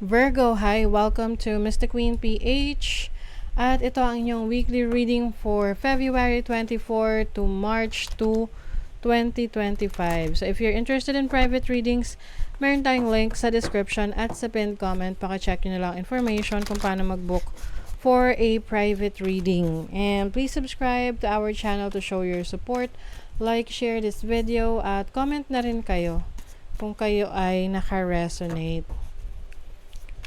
Virgo, hi! Welcome to Mystic Queen PH. At ito ang inyong weekly reading for February 24 to March 2, 2025. So if you're interested in private readings, meron tayong link sa description at sa pinned comment. Paka-check nyo na lang information kung paano mag-book for a private reading. And please subscribe to our channel to show your support. Like, share this video, at comment na rin kayo kung kayo ay naka-resonate.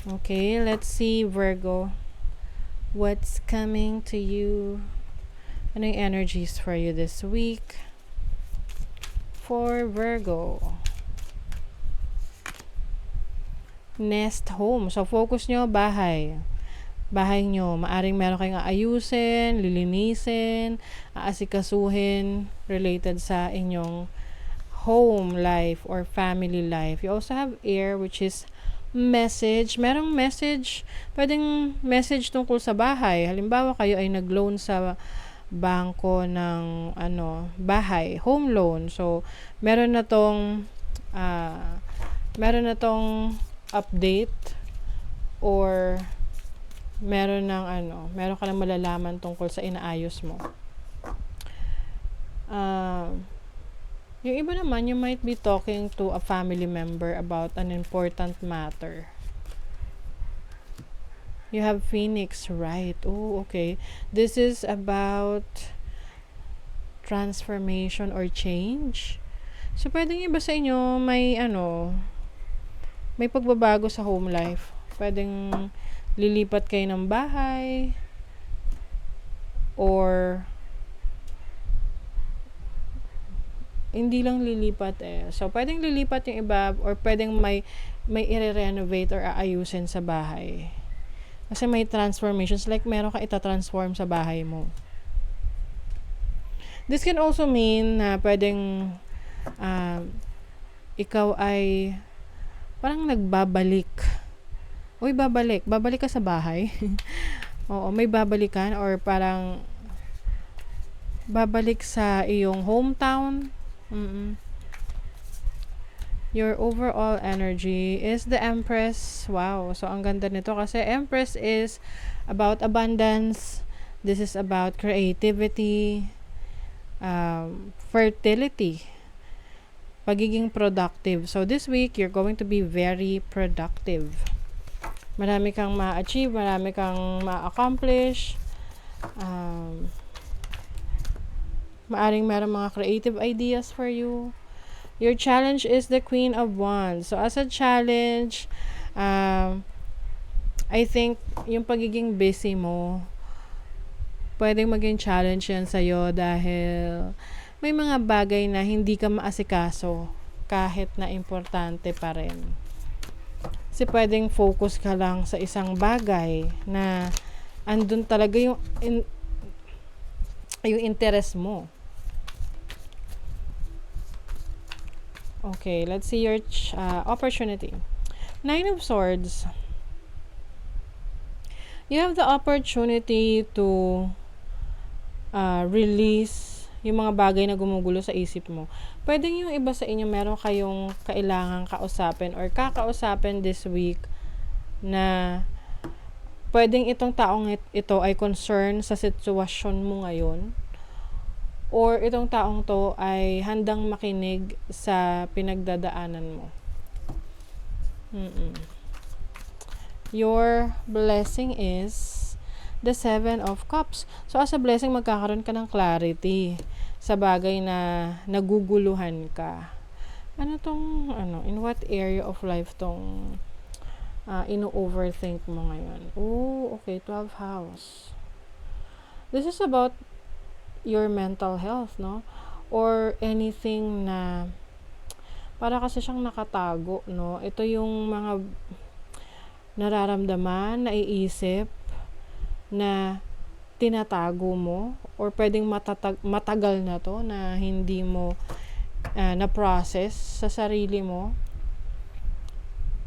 Okay, let's see, Virgo. What's coming to you? Ano yung energies for you this week? For Virgo. Nest home. So, focus nyo, bahay. Bahay nyo. Maaring meron kayong aayusin, lilinisin, aasikasuhin related sa inyong home life or family life. You also have air, which is message. Merong message, pwedeng message tungkol sa bahay. Halimbawa, kayo ay nag-loan sa bangko ng bahay, home loan. So, meron na tong update, or meron ka nang malalaman tungkol sa inaayos mo. Yung iba naman, you might be talking to a family member about an important matter. You have Phoenix, right? Oh, okay. This is about transformation or change. So, pwedeng iba sa inyo may pagbabago sa home life. Pwedeng lilipat kayo ng bahay, or hindi lang lilipat So, pwedeng lilipat yung iba, or pwedeng may i-renovate or aayusin sa bahay. Kasi may transformations, like meron ka ita-transform sa bahay mo. This can also mean na pwedeng ikaw ay parang nagbabalik. Uy, babalik ka sa bahay. Oo, may babalikan, or parang babalik sa iyong hometown. Your overall energy is the Empress. Wow. So, ang ganda nito kasi Empress is about abundance. This is about creativity, fertility, pagiging productive. So, this week, you're going to be very productive. Marami kang ma-achieve, marami kang ma-accomplish. Maaring meron mga creative ideas for you. Your challenge is the Queen of Wands. So, as a challenge, I think yung pagiging busy mo, pwedeng maging challenge yan sa'yo dahil may mga bagay na hindi ka maasikaso kahit na importante pa rin. Kasi pwedeng focus ka lang sa isang bagay na andun talaga yung interest mo. Okay, let's see your opportunity. Nine of Swords. You have the opportunity to release yung mga bagay na gumugulo sa isip mo. Pwedeng yung iba sa inyo, meron kayong kailangang kausapin or kakausapin this week na pwedeng itong taong ito ay concern sa sitwasyon mo ngayon, or itong taong to ay handang makinig sa pinagdadaanan mo. Your blessing is the Seven of Cups. So, as a blessing, magkakaroon ka ng clarity sa bagay na naguguluhan ka. In what area of life tong ino-overthink mo ngayon? Oh, okay, 12th house. This is about your mental health, no? Or anything na para kasi siyang nakatago, no? Ito yung mga nararamdaman, naiisip na tinatago mo, or pwedeng matagal na to na hindi mo na-process sa sarili mo,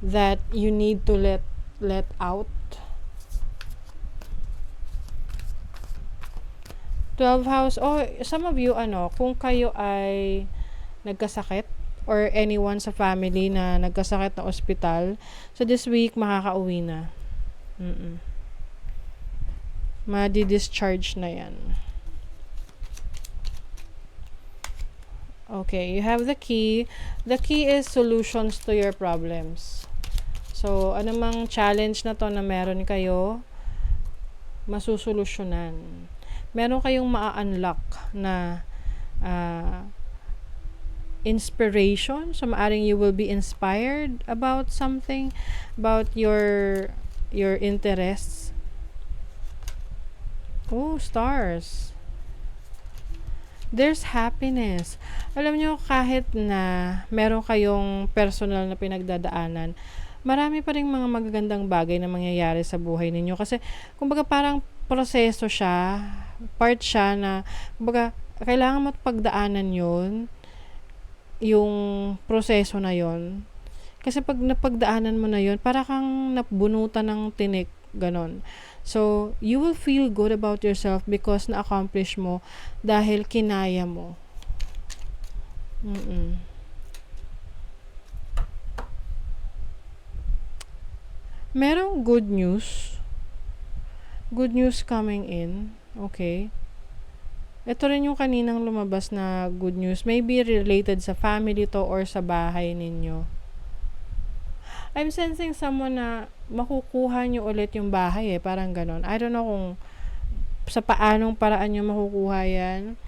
that you need to let out. 12th house, some of you, kung kayo ay nagkasakit, or anyone sa family na nagkasakit na ospital. So this week, makakauwi na. Madi-discharge na yan. Okay, you have the key. The key is solutions to your problems. So, anumang challenge na to na meron kayo, masusolusyonan. Meron kayong ma-unlock na inspiration. So, maaring you will be inspired about something, about your interests. Oh, stars. There's happiness. Alam nyo, kahit na meron kayong personal na pinagdadaanan, marami pa rin mga magagandang bagay na mangyayari sa buhay ninyo. Kasi, kumbaga parang proseso siya, part siya na, kumbaga, kailangan mo pagdaanan yun, yung proseso na yun. Kasi pag napagdaanan mo na yun, para kang nabunutan ng tinik, ganon. So, you will feel good about yourself because na-accomplish mo dahil kinaya mo. Merong good news. Good news coming in. Okay. Ito rin yung kaninang lumabas na good news. Maybe related sa family to or sa bahay ninyo. I'm sensing someone na makukuha nyo ulit yung bahay parang ganon. I don't know kung sa paanong paraan nyo makukuha yan.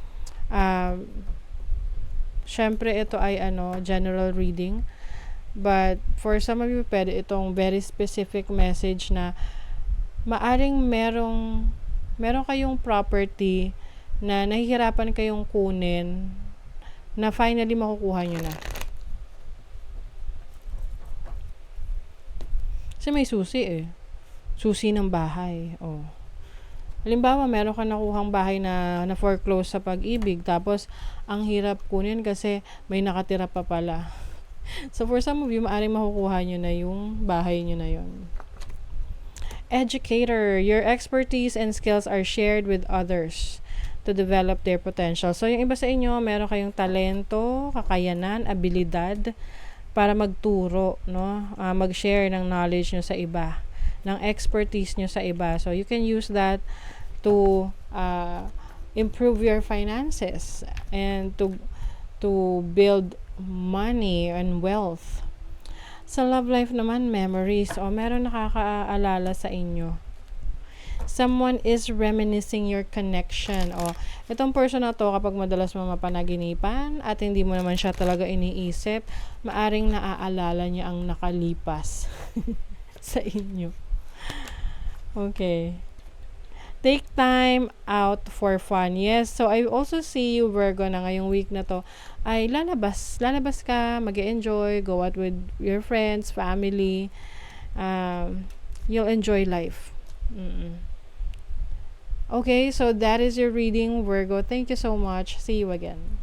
Syempre ito ay general reading. But for some of you, pwede itong very specific message na maaring meron kayong property na nahihirapan kayong kunin na finally makukuha nyo na. Kasi may susi Susi ng bahay. Oh. Halimbawa, meron ka nakuhang bahay na foreclose sa Pag-ibig, tapos ang hirap kunin kasi may nakatira pa pala. So for some of you, maaaring makukuha nyo na yung bahay nyo na yun. Educator, your expertise and skills are shared with others to develop their potential. So yung iba sa inyo, meron kayong talento, kakayanan, abilidad, para magturo, no? Mag-share ng knowledge nyo sa iba, ng expertise nyo sa iba. So, you can use that to improve your finances and to build money and wealth. Sa love life naman, memories. Meron nakakaalala sa inyo. Someone is reminiscing your connection. Itong person na to, kapag madalas mo mapanaginipan at hindi mo naman siya talaga iniisip, maaring naaalala niya ang nakalipas sa inyo. Okay. Take time out for fun. Yes, so I also see you, Virgo, na ngayong week na to ay lalabas ka, mag-enjoy, go out with your friends, family. You'll enjoy life. Okay, so that is your reading, Virgo. Thank you so much. See you again.